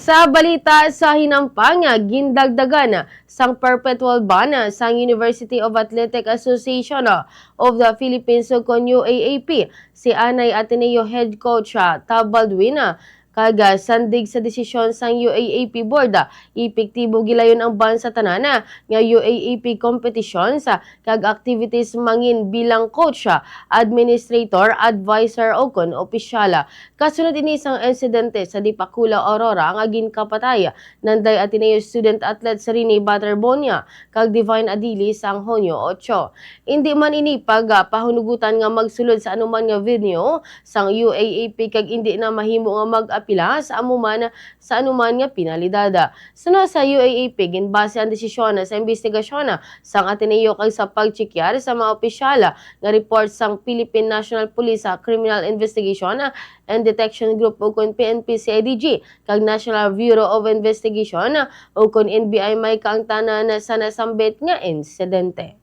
Sa balita sa hinampang gindagdagan sang perpetual ban sang University of Athletic Association of the Philippines kon UAAP si Anay Ateneo Head Coach Tab Baldwin kaga sandig sa desisyon sang UAAP board epektibo gilayon ang ban sa tanan nga UAAP competitions kag activities mangin bilang coach administrator, advisor o kon opisyala. Kasunod ini sang insidente sa Dipakula Aurora nga ginkapatay nanday Ateneo student athlete sa Rini Baterbonia kag Divine Adili sang Hunyo 8. Hindi man ini pahunugutan nga magsulod sa anuman nga venue sang UAAP kag hindi na mahimo nga mag-apila sa anuman nga pinalidada. Sunod sa UAAP ginbase ang desisyon sa investigasyon sang Ateneo kag sa pagchekyar sa mga opisyala nga report sang Philippine National Police Criminal Investigation and Detection Group o kon PNP-CIDG kag National Bureau of Investigation o kon NBI may kaangtanan sa nasambit nga insidente.